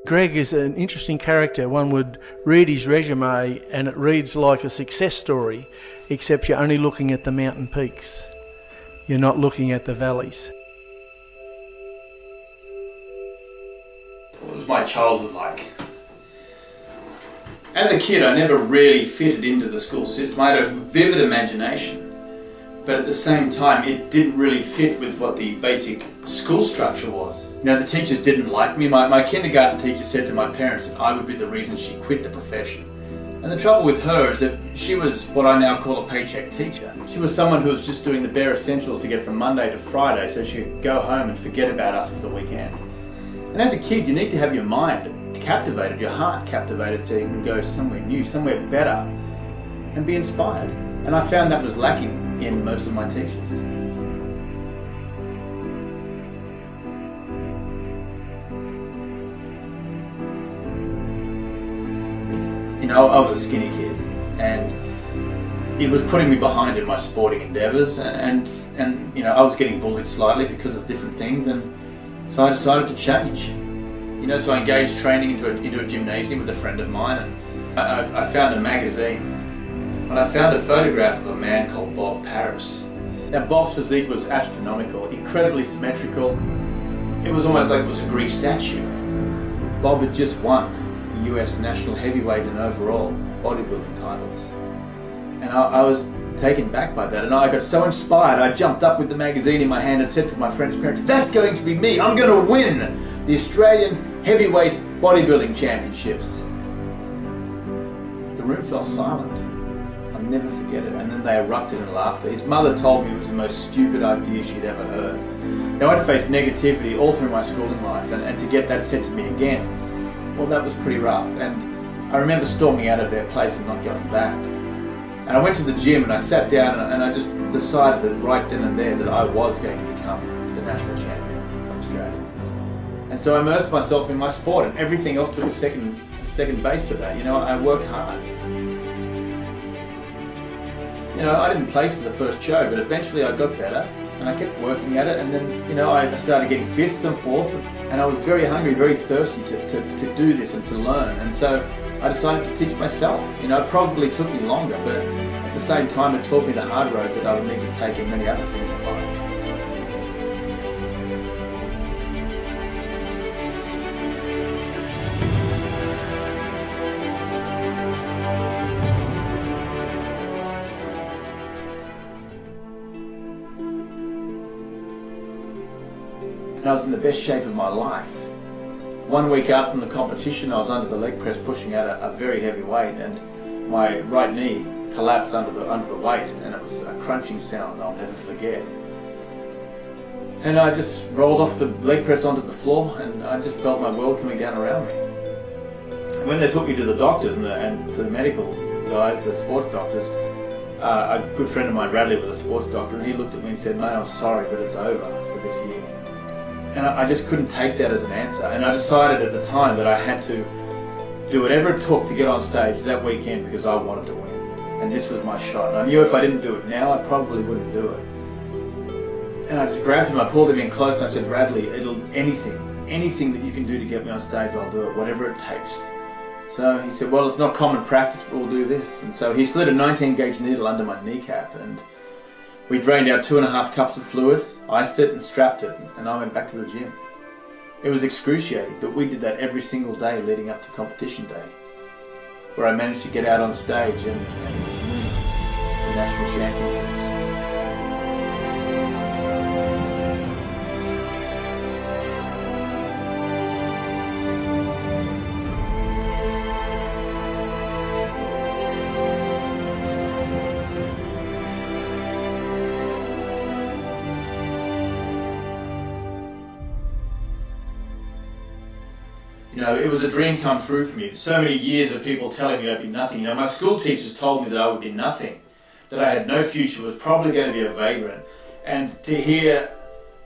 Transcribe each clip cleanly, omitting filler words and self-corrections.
Greg is an interesting character. One would read his resume and it reads like a success story, except you're only looking at the mountain peaks. You're not looking at the valleys. What was my childhood like? As a kid, I never really fitted into the school system. I had a vivid imagination, but at the same time, it didn't really fit with what the basic school structure was. You know, the teachers didn't like me. My kindergarten teacher said to my parents that I would be the reason she quit the profession. And the trouble with her is that she was what I now call a paycheck teacher. She was someone who was just doing the bare essentials to get from Monday to Friday so she could go home and forget about us for the weekend. And as a kid, you need to have your mind captivated, your heart captivated, so you can go somewhere new, somewhere better, and be inspired. And I found that was lacking in most of my teachers. You know, I was a skinny kid, and it was putting me behind in my sporting endeavours, and you know, I was getting bullied slightly because of different things, and so I decided to change. You know, so I engaged training into a gymnasium with a friend of mine, and I found a magazine, and I found a photograph of a man called Bob Paris. Now, Bob's physique was astronomical, incredibly symmetrical. It was almost like it was a Greek statue. Bob had just won the US national heavyweight and overall bodybuilding titles. And I was taken back by that, and I got so inspired, I jumped up with the magazine in my hand and said to my friend's parents, "That's going to be me, I'm going to win the Australian heavyweight bodybuilding championships." The room fell silent. I'll never forget it, and then they erupted in laughter. His mother told me it was the most stupid idea she'd ever heard. Now, I'd faced negativity all through my schooling life, and to get that said to me again, well, that was pretty rough, and I remember storming out of their place and not going back. And I went to the gym and I sat down and I just decided that right then and there that I was going to become the national champion of Australia. And so I immersed myself in my sport, and everything else took a second base to that. You know, I worked hard. You know, I didn't place for the first show, but eventually I got better, and I kept working at it, and then, you know, I started getting fifths and fourths, and I was very hungry, very thirsty to do this and to learn, and so I decided to teach myself. You know, it probably took me longer, but at the same time it taught me the hard road that I would need to take in many other things in life. And I was in the best shape of my life. 1 week out from the competition, I was under the leg press pushing out a very heavy weight, and my right knee collapsed under the weight, and it was a crunching sound I'll never forget. And I just rolled off the leg press onto the floor, and I just felt my world coming down around me. And when they took me to the doctors and to the medical guys, the sports doctors, a good friend of mine, Radley, was a sports doctor, and he looked at me and said, "Mate, I'm sorry, but it's over for this year." And I just couldn't take that as an answer, and I decided at the time that I had to do whatever it took to get on stage that weekend because I wanted to win. And this was my shot. And I knew if I didn't do it now, I probably wouldn't do it. And I just grabbed him, I pulled him in close, and I said, "Radley, anything that you can do to get me on stage, I'll do it, whatever it takes." So he said, "Well, it's not common practice, but we'll do this." And so he slid a 19-gauge needle under my kneecap, and we drained out 2.5 cups of fluid, iced it and strapped it, and I went back to the gym. It was excruciating, but we did that every single day leading up to competition day, where I managed to get out on stage and win the national championships. You know, it was a dream come true for me. So many years of people telling me I'd be nothing. You know, my school teachers told me that I would be nothing, that I had no future, was probably going to be a vagrant. And to hear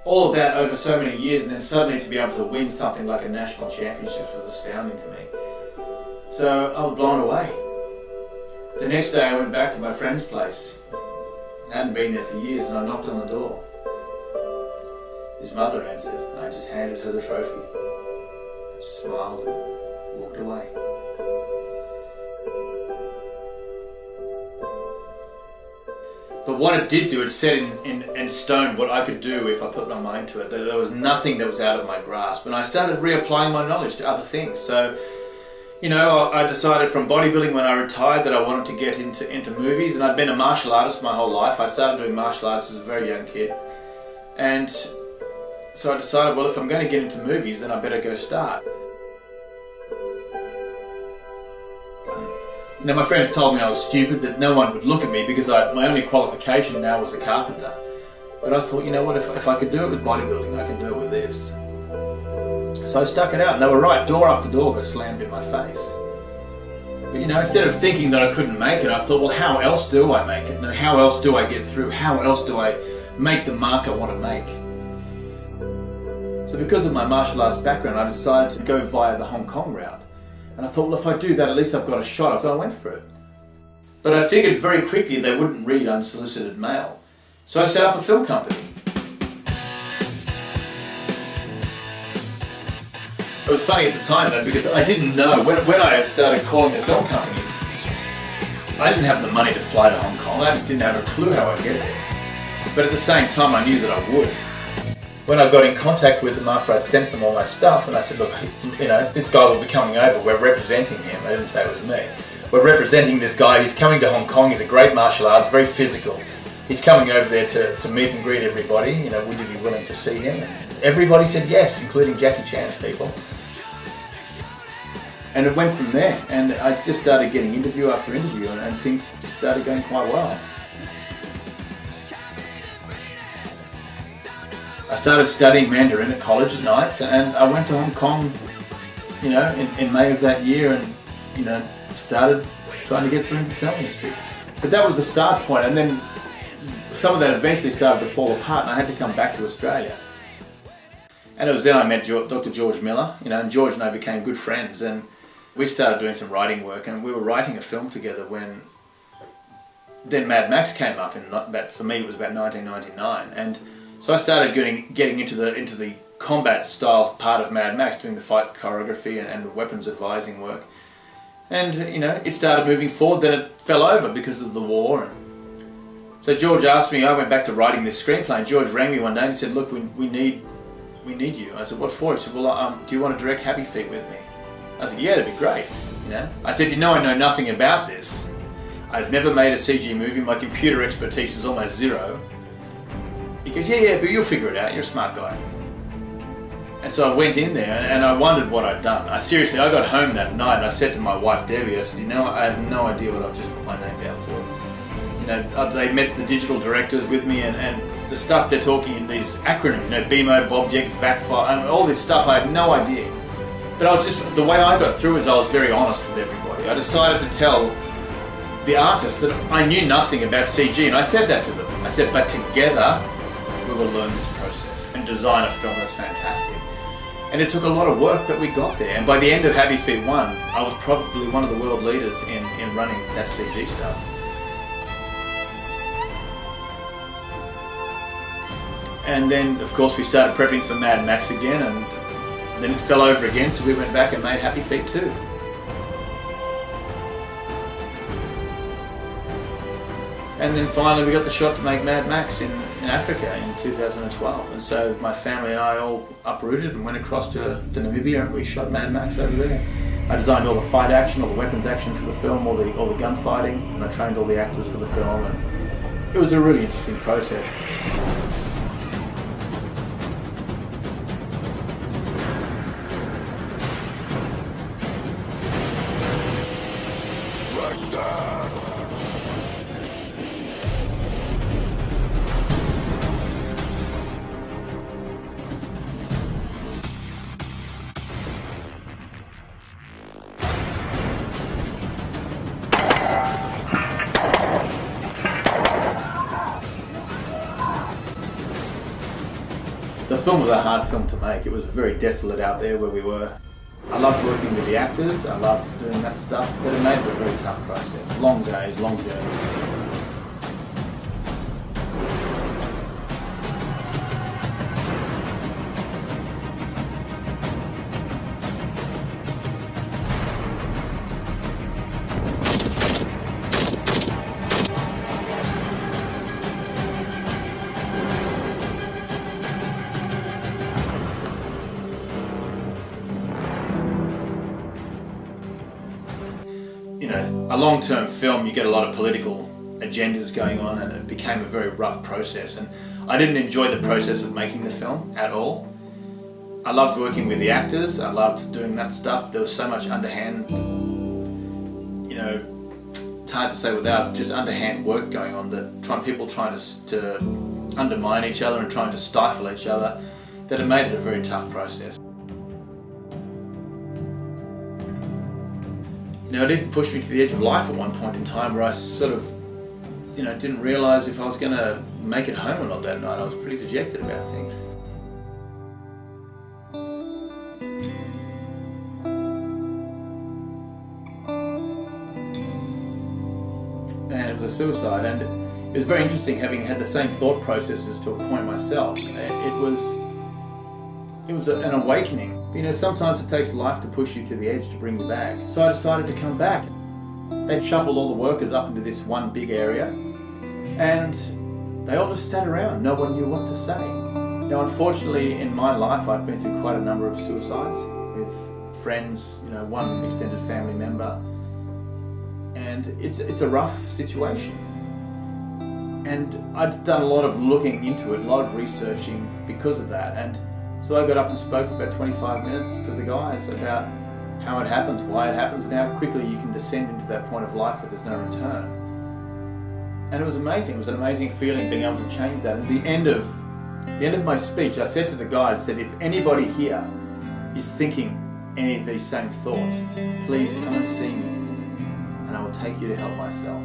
all of that over so many years and then suddenly to be able to win something like a national championship was astounding to me. So I was blown away. The next day I went back to my friend's place. I hadn't been there for years, and I knocked on the door. His mother answered, and I just handed her the trophy. smiled and walked away. But what it did do, it set in stone what I could do if I put my mind to it. There was nothing that was out of my grasp. And I started reapplying my knowledge to other things. So, you know, I decided from bodybuilding when I retired that I wanted to get into movies. And I'd been a martial artist my whole life. I started doing martial arts as a very young kid. And so I decided, well, if I'm going to get into movies, then I better go start. You know, my friends told me I was stupid, that no one would look at me because my only qualification now was a carpenter. But I thought, you know what, if I could do it with bodybuilding, I can do it with this. So I stuck it out, and they were right. Door after door got slammed in my face. But you know, instead of thinking that I couldn't make it, I thought, well, how else do I make it? No, how else do I get through? How else do I make the mark I want to make? So because of my martial arts background, I decided to go via the Hong Kong route. And I thought, well, if I do that, at least I've got a shot. So I went for it. But I figured very quickly they wouldn't read unsolicited mail. So I set up a film company. It was funny at the time though, because I didn't know, when I started calling the film companies, I didn't have the money to fly to Hong Kong. I didn't have a clue how I'd get there. But at the same time, I knew that I would. When I got in contact with them after I'd sent them all my stuff, and I said, look, you know, this guy will be coming over, we're representing him. I didn't say it was me. We're representing this guy, he's coming to Hong Kong, he's a great martial arts, very physical. He's coming over there to meet and greet everybody, you know, would you be willing to see him? And everybody said yes, including Jackie Chan's people. And it went from there, and I just started getting interview after interview, and things started going quite well. I started studying Mandarin at college at nights, and I went to Hong Kong, you know, in May of that year, and you know, started trying to get through into the film industry. But that was the start point, and then some of that eventually started to fall apart, and I had to come back to Australia. And it was then I met Dr. George Miller, you know, and George and I became good friends, and we started doing some writing work, and we were writing a film together when then Mad Max came up, and for me it was about 1999, and so I started getting into the combat style part of Mad Max, doing the fight choreography and the weapons advising work. And you know, it started moving forward, then it fell over because of the war. And so George asked me, I went back to writing this screenplay, and George rang me one day and he said, look, we need you. I said, what for? He said, well, do you want to direct Happy Feet with me? I said, yeah, that'd be great. You know? I said, you know, I know nothing about this. I've never made a CG movie, my computer expertise is almost zero. He goes, yeah, but you'll figure it out, you're a smart guy. And so I went in there and I wondered what I'd done. I got home that night and I said to my wife Debbie, I said, you know, I have no idea what I've just put my name down for. You know, they met the digital directors with me, and the stuff they're talking in these acronyms, you know, BMO, Bobject, VATFile, and all this stuff, I had no idea. But the way I got through is I was very honest with everybody. I decided to tell the artists that I knew nothing about CG, and I said that to them. I said, but together, we will learn this process and design a film that's fantastic. And it took a lot of work, but we got there. And by the end of Happy Feet 1, I was probably one of the world leaders in running that CG stuff. And then, of course, we started prepping for Mad Max again, and then it fell over again, so we went back and made Happy Feet 2. And then finally we got the shot to make Mad Max in Africa in 2012. And so my family and I all uprooted and went across to Namibia, and we shot Mad Max over there. I designed all the fight action, all the weapons action for the film, all the gunfighting, and I trained all the actors for the film, and it was a really interesting process. The film was a hard film to make. It was very desolate out there where we were. I loved working with the actors, I loved doing that stuff, but it made it a very tough process. Long days, long journeys. you know, a long-term film, you get a lot of political agendas going on, and it became a very rough process. And I didn't enjoy the process of making the film at all. I loved working with the actors, I loved doing that stuff. There was so much underhand, you know, it's hard to say without just underhand work going on, that people trying to undermine each other and trying to stifle each other, that it made it a very tough process. You know, it even pushed me to the edge of life at one point in time, where I sort of, you know, didn't realise if I was going to make it home or not that night. I was pretty dejected about things. And it was a suicide, and it was very interesting having had the same thought processes to a point myself. It was an awakening. You know, sometimes it takes life to push you to the edge to bring you back. So I decided to come back. They'd shuffled all the workers up into this one big area, and they all just sat around. No one knew what to say. Now, unfortunately, in my life, I've been through quite a number of suicides with friends, you know, one extended family member, and it's a rough situation. And I'd done a lot of looking into it, a lot of researching because of that. And so I got up and spoke for about 25 minutes to the guys about how it happens, why it happens, and how quickly you can descend into that point of life where there's no return. And it was amazing. It was an amazing feeling being able to change that. At the end of my speech, I said to the guys, if anybody here is thinking any of these same thoughts, please come and see me, and I will take you to help myself.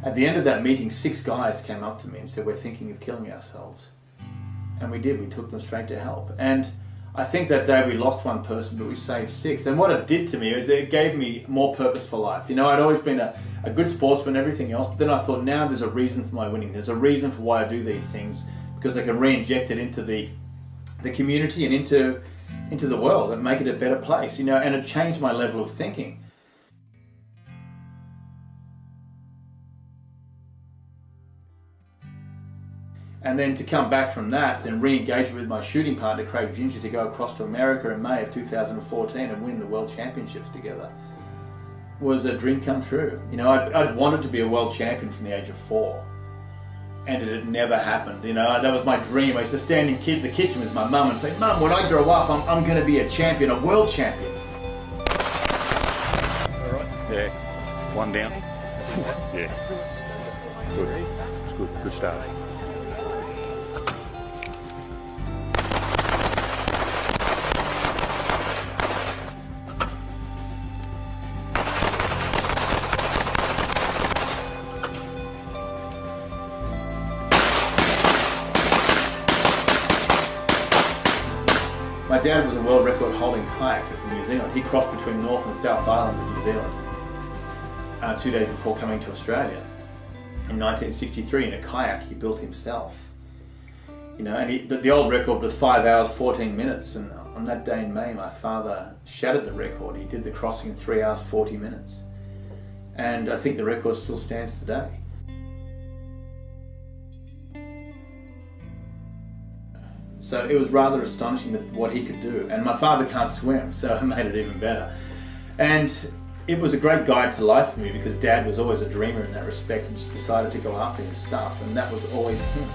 At the end of that meeting, 6 guys came up to me and said, we're thinking of killing ourselves. And we did. We took them straight to help. And I think that day we lost one person, but we saved 6. And what it did to me is it gave me more purpose for life. You know, I'd always been a good sportsman, everything else, but then I thought, now there's a reason for my winning. There's a reason for why I do these things, because I can re-inject it into the community and into the world and make it a better place, you know, and it changed my level of thinking. And then to come back from that, then re-engage with my shooting partner, Craig Ginger, to go across to America in May of 2014 and win the World Championships together, was a dream come true. You know, I'd wanted to be a world champion from the age of 4, and it had never happened. You know, that was my dream. I used to stand in the kitchen with my mum and say, Mum, when I grow up, I'm going to be a champion, a world champion. All right. Yeah. One down. Yeah. Good. It's good. Good start. My dad was a world record holding kayaker from New Zealand. He crossed between North and South Island of New Zealand 2 days before coming to Australia. In 1963, in a kayak he built himself. You know, and the old record was 5 hours, 14 minutes, and on that day in May, my father shattered the record. He did the crossing in 3 hours, 40 minutes. And I think the record still stands today. So it was rather astonishing that what he could do. And my father can't swim, so it made it even better. And it was a great guide to life for me, because Dad was always a dreamer in that respect and just decided to go after his stuff, and that was always him.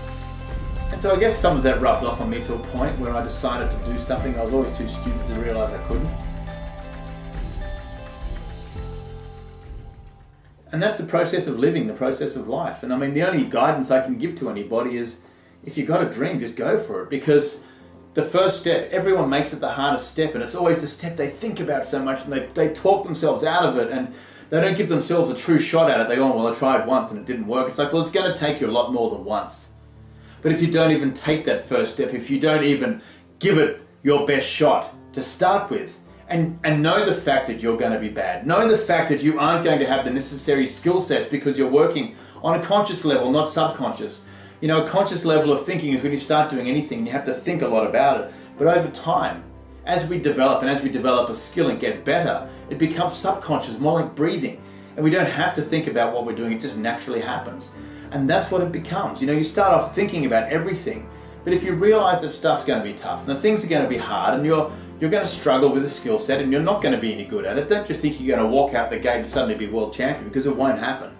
And so I guess some of that rubbed off on me to a point where I decided to do something I was always too stupid to realise I couldn't. And that's the process of living, the process of life. And I mean, the only guidance I can give to anybody is, if you've got a dream, just go for it, because the first step, everyone makes it the hardest step, and it's always the step they think about so much, and they talk themselves out of it, and they don't give themselves a true shot at it. They go, oh, well, I tried once and it didn't work. It's like, well, it's going to take you a lot more than once. But if you don't even take that first step, if you don't even give it your best shot to start with, and know the fact that you're going to be bad, know the fact that you aren't going to have the necessary skill sets because you're working on a conscious level, not subconscious. You know, a conscious level of thinking is when you start doing anything and you have to think a lot about it. But over time, as we develop a skill and get better, it becomes subconscious, more like breathing. And we don't have to think about what we're doing, it just naturally happens. And that's what it becomes. You know, you start off thinking about everything, But if you realise that stuff's going to be tough and the things are going to be hard and you're going to struggle with a skill set and you're not going to be any good at it, don't just think you're going to walk out the gate and suddenly be world champion, because it won't happen.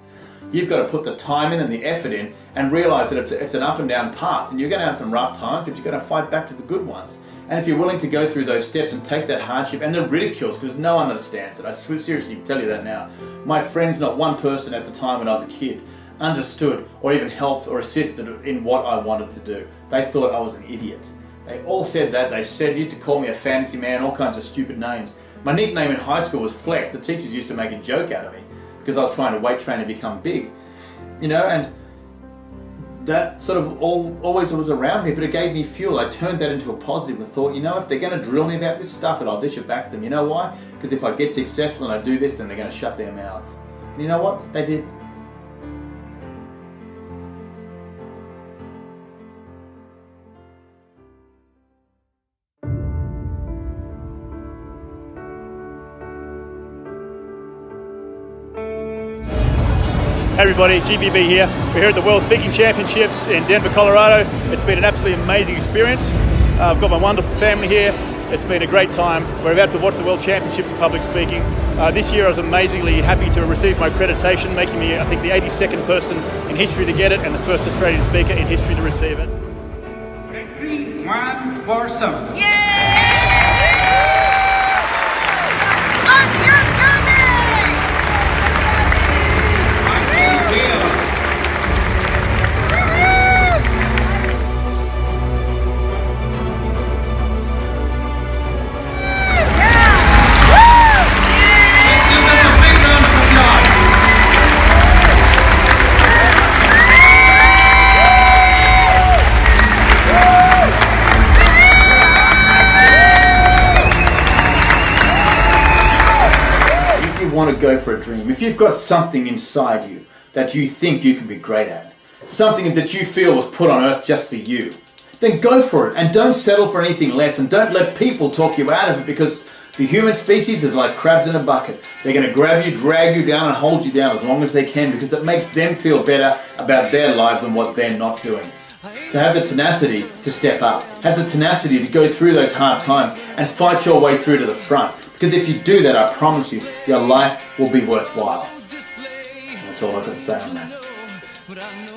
You've got to put the time in and the effort in and realise that it's an up and down path, and you're going to have some rough times, but you're going to fight back to the good ones. And if you're willing to go through those steps and take that hardship and the ridicules, because no one understands it, I seriously tell you that now. My friends, not one person at the time when I was a kid, understood or even helped or assisted in what I wanted to do. They thought I was an idiot. They all said that. They used to call me a fantasy man, all kinds of stupid names. My nickname in high school was Flex. The teachers used to make a joke out of me because I was trying to weight train and become big. You know, and that sort of always was around me, but it gave me fuel. I turned that into a positive and thought, you know, if they're going to drill me about this stuff, I'll dish it back to them. You know why? Because if I get successful and I do this, then they're going to shut their mouth. And you know what? They did. Hey everybody, GVB here. We're here at the World Speaking Championships in Denver, Colorado. It's been an absolutely amazing experience. I've got my wonderful family here. It's been a great time. We're about to watch the World Championships in public speaking. This year I was amazingly happy to receive my accreditation, making me, I think, the 82nd person in history to get it and the first Australian speaker in history to receive it. Greg Van Borssum. Want to go for a dream, if you've got something inside you that you think you can be great at, something that you feel was put on earth just for you, then go for it and don't settle for anything less, and don't let people talk you out of it, because the human species is like crabs in a bucket. They're going to grab you, drag you down and hold you down as long as they can, because it makes them feel better about their lives and what they're not doing. To have the tenacity to step up, have the tenacity to go through those hard times and fight your way through to the front. Because if you do that, I promise you, your life will be worthwhile. That's all I've got to say on that.